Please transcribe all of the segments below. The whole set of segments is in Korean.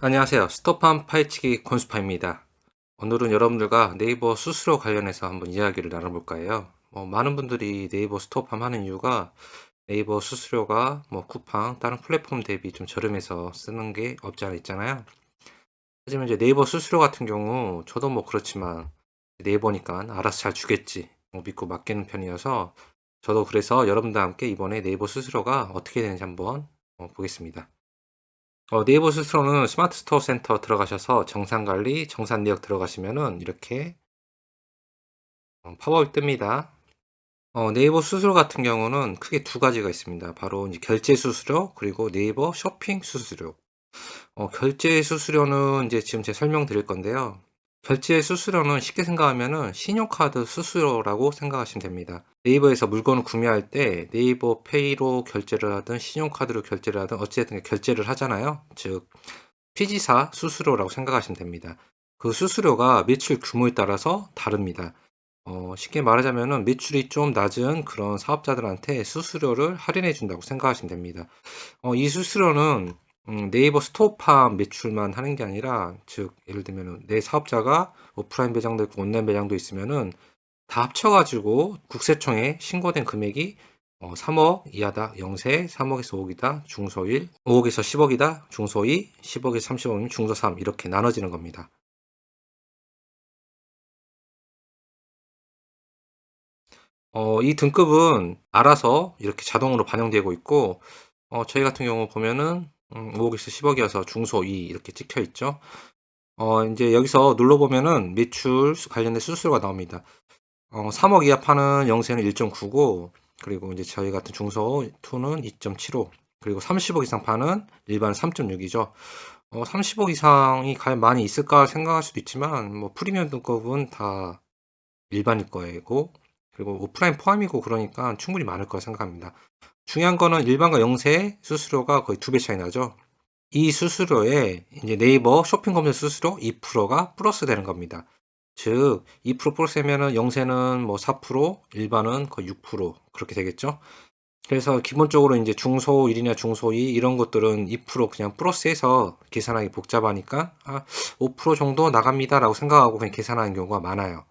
안녕하세요. 스톱함 파헤치기 콘수파입니다. 오늘은 여러분들과 네이버 수수료 관련해서 한번 이야기를 나눠볼까 해요. 많은 분들이 네이버 스톱함 하는 이유가 네이버 수수료가 쿠팡, 다른 플랫폼 대비 좀 저렴해서 쓰는 게 없지 않아 있잖아요. 하지만 이제 네이버 수수료 같은 경우 저도 그렇지만 네이버니까 알아서 잘 주겠지 믿고 맡기는 편이어서 저도 그래서 여러분들과 함께 이번에 네이버 수수료가 어떻게 되는지 한번 보겠습니다. 네이버 스스로는 스마트 스토어 센터 들어가셔서 정산 관리, 정산 내역 들어가시면은 이렇게 팝업이 뜹니다. 네이버 수수료 같은 경우는 크게 두 가지가 있습니다. 바로 이제 결제 수수료 그리고 네이버 쇼핑 수수료. 결제 수수료는 이제 지금 제가 설명드릴 건데요. 결제 수수료는 쉽게 생각하면은 신용카드 수수료라고 생각하시면 됩니다. 네이버에서 물건을 구매할 때 네이버 페이로 결제를 하든 신용카드로 결제를 하든 어찌됐든 결제를 하잖아요. 즉 피지사 수수료라고 생각하시면 됩니다. 그 수수료가 매출 규모에 따라서 다릅니다. 쉽게 말하자면은 매출이 좀 낮은 그런 사업자들한테 수수료를 할인해 준다고 생각하시면 됩니다. 이 수수료는 네이버 스토어팜 매출만 하는 게 아니라 즉 예를 들면은 내 사업자가 오프라인 매장도 있고 온라인 매장도 있으면은 다 합쳐 가지고 국세청에 신고된 금액이 3억 이하다 영세, 3억에서 5억이다 중소 1, 5억에서 10억이다 중소 2, 10억에서 30억이면 중소 3 이렇게 나눠지는 겁니다. 이 등급은 알아서 이렇게 자동으로 반영되고 있고 저희 같은 경우 보면은 5억에서 10억이어서 중소 2 이렇게 찍혀 있죠. 인제 여기서 눌러 보면은 매출 관련된 수수료가 나옵니다. 3억 이하 파는 영세는 1.9고 그리고 이제 저희 같은 중소 2는 2.75 그리고 30억 이상 파는 일반은 3.6이죠. 30억 이상이 과연 많이 있을까 생각할 수도 있지만 프리미엄 등급은 다 일반일 거고 그리고 오프라인 포함이고 그러니까 충분히 많을 거라 생각합니다. 중요한 거는 일반과 영세 수수료가 거의 2배 차이 나죠. 이 수수료에 이제 네이버 쇼핑 검색 수수료 2%가 플러스 되는 겁니다. 즉, 2% 플러스면은 영세는 4%, 일반은 거의 6% 그렇게 되겠죠. 그래서 기본적으로 이제 중소 1이나 중소 2 이런 것들은 2% 그냥 플러스해서 계산하기 복잡하니까 5% 정도 나갑니다라고 생각하고 그냥 계산하는 경우가 많아요.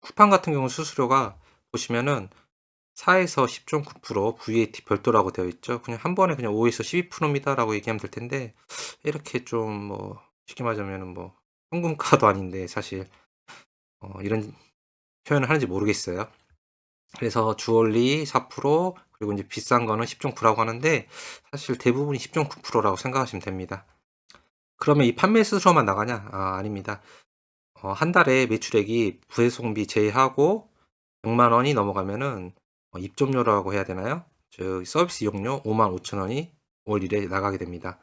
쿠팡 같은 경우 수수료가 보시면은 4에서 10.9% VAT 별도라고 되어 있죠. 그냥 한 번에 그냥 5에서 12%입니다라고 얘기하면 될 텐데 이렇게 좀 쉽게 말하자면은 현금카도 아닌데 사실 이런 표현을 하는지 모르겠어요. 그래서 주얼리 4% 그리고 이제 비싼 거는 10.9라고 하는데 사실 대부분이 10.9%라고 생각하시면 됩니다. 그러면 이 판매 수수료만 나가냐? 아닙니다. 한 달에 매출액이 부배송비 제외하고 100만 원이 넘어가면은 입점료라고 해야 되나요? 즉 서비스 이용료 55,000 원이 월 1회 나가게 됩니다.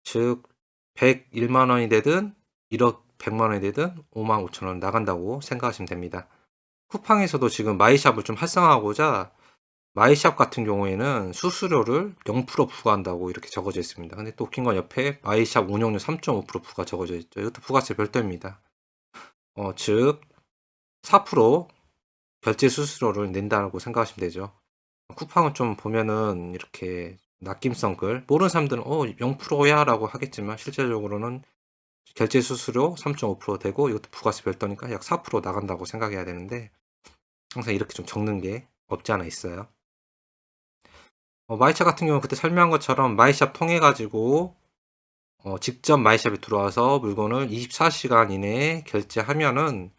즉 101만 원이 되든 1억 100만 원이 되든 55,000 원 나간다고 생각하시면 됩니다. 쿠팡에서도 지금 마이샵을 좀 활성화하고자 마이샵 같은 경우에는 수수료를 0% 부과한다고 이렇게 적어져 있습니다. 근데 또 웃긴 건 옆에 마이샵 운영료 3.5% 부과 적어져 있죠. 이것도 부가세 별도입니다. 즉 4% 결제 수수료를 낸다고 생각하시면 되죠. 쿠팡은 좀 보면은 이렇게 낙김성 글 모르는 사람들은 0%야 라고 하겠지만 실제적으로는 결제 수수료 3.5% 되고 이것도 부가세 별도니까 약 4% 나간다고 생각해야 되는데 항상 이렇게 좀 적는 게 없지 않아 있어요. 마이샵 같은 경우는 그때 설명한 것처럼 마이샵 통해 가지고 직접 마이샵에 들어와서 물건을 24시간 이내에 결제하면은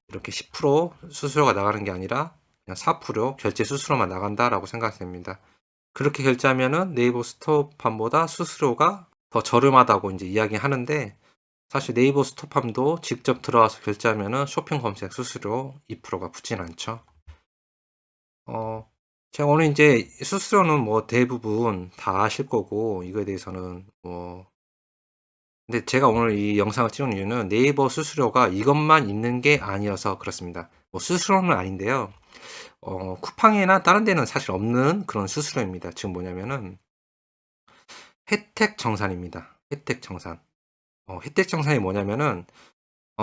이렇게 10% 수수료가 나가는 게 아니라 그냥 4% 결제 수수료만 나간다라고 생각이 됩니다. 그렇게 결제하면은 네이버 스토어팜보다 수수료가 더 저렴하다고 이제 이야기하는데 사실 네이버 스토어팜도 직접 들어와서 결제하면은 쇼핑 검색 수수료 2%가 붙진 않죠. 어, 제가 오늘 이제 수수료는 대부분 다 아실 거고 이거에 대해서는 근데 제가 오늘 이 영상을 찍은 이유는 네이버 수수료가 이것만 있는 게 아니어서 그렇습니다. 수수료는 아닌데요. 쿠팡이나 다른 데는 사실 없는 그런 수수료입니다. 지금 뭐냐면은 혜택 정산입니다. 혜택 정산. 혜택 정산이 뭐냐면은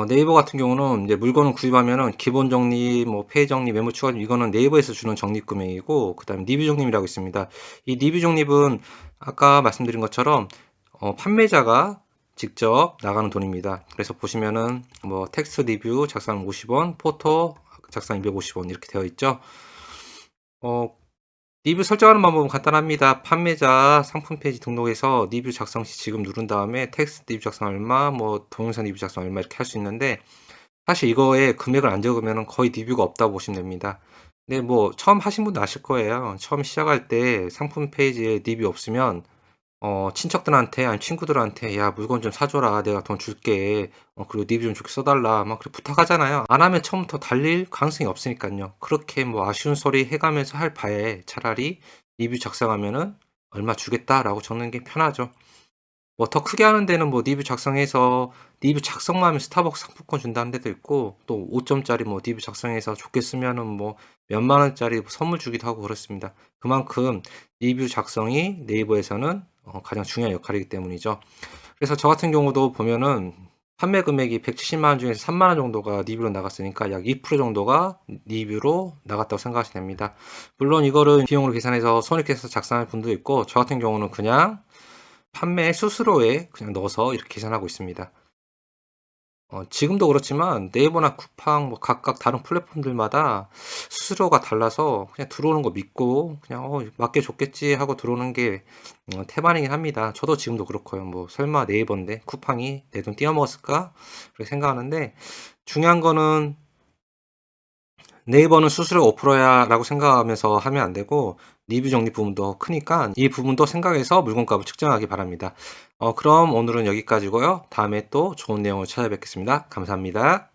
네이버 같은 경우는 이제 물건을 구입하면은 기본 적립, 폐 적립, 메모 추가 이거는 네이버에서 주는 적립 금액이고 그다음에 리뷰 적립이라고 있습니다. 이 리뷰 적립은 아까 말씀드린 것처럼 판매자가 직접 나가는 돈입니다. 그래서 보시면은 뭐 텍스트 리뷰 작성 50원, 포토 작성 250원 이렇게 되어 있죠. 리뷰 설정하는 방법은 간단합니다. 판매자 상품 페이지 등록해서 리뷰 작성 시 지금 누른 다음에 텍스트 리뷰 작성 얼마, 뭐 동영상 리뷰 작성 얼마 이렇게 할 수 있는데, 사실 이거에 금액을 안 적으면 거의 리뷰가 없다고 보시면 됩니다. 근데 뭐 처음 하신 분도 아실 거예요. 처음 시작할 때 상품 페이지에 리뷰 없으면 친척들한테 아니 친구들한테 "야 물건 좀 사줘라. 내가 돈 줄게. 그리고 리뷰 좀 좋게 써달라." 막 그렇게 부탁하잖아요. 안 하면 처음부터 달릴 가능성이 없으니까요. 그렇게 뭐 아쉬운 소리 해가면서 할 바에 차라리 리뷰 작성하면은 "얼마 주겠다."라고 적는 게 편하죠. 뭐 더 크게 하는 데는 뭐 리뷰 작성해서 리뷰 작성만 하면 스타벅스 상품권 준다는 데도 있고, 또 5점짜리 뭐 리뷰 작성해서 좋게 쓰면은 뭐 몇만 원짜리 선물 주기도 하고 그렇습니다. 그만큼 리뷰 작성이 네이버에서는 가장 중요한 역할이기 때문이죠. 그래서 저 같은 경우도 보면은 판매 금액이 170만 원 중에서 3만 원 정도가 리뷰로 나갔으니까 약 2% 정도가 리뷰로 나갔다고 생각하시면 됩니다. 물론 이거를 비용으로 계산해서 손익계산서 작성할 분도 있고, 저 같은 경우는 그냥 판매 수수료에 그냥 넣어서 이렇게 계산하고 있습니다. 지금도 그렇지만 네이버나 쿠팡 뭐 각각 다른 플랫폼들마다 수수료가 달라서 그냥 들어오는 거 믿고 그냥 맞게 줬겠지 하고 들어오는 게 태반이긴 합니다. 저도 지금도 그렇고요. 뭐 설마 네이버인데 쿠팡이 내 돈 띄어먹었을까? 그렇게 생각하는데, 중요한 거는 네이버는 수수료가 5%야 라고 생각하면서 하면 안 되고, 리뷰 적립 부분도 크니까 이 부분도 생각해서 물건값을 측정하기 바랍니다. 그럼 오늘은 여기까지고요. 다음에 또 좋은 내용을 찾아뵙겠습니다. 감사합니다.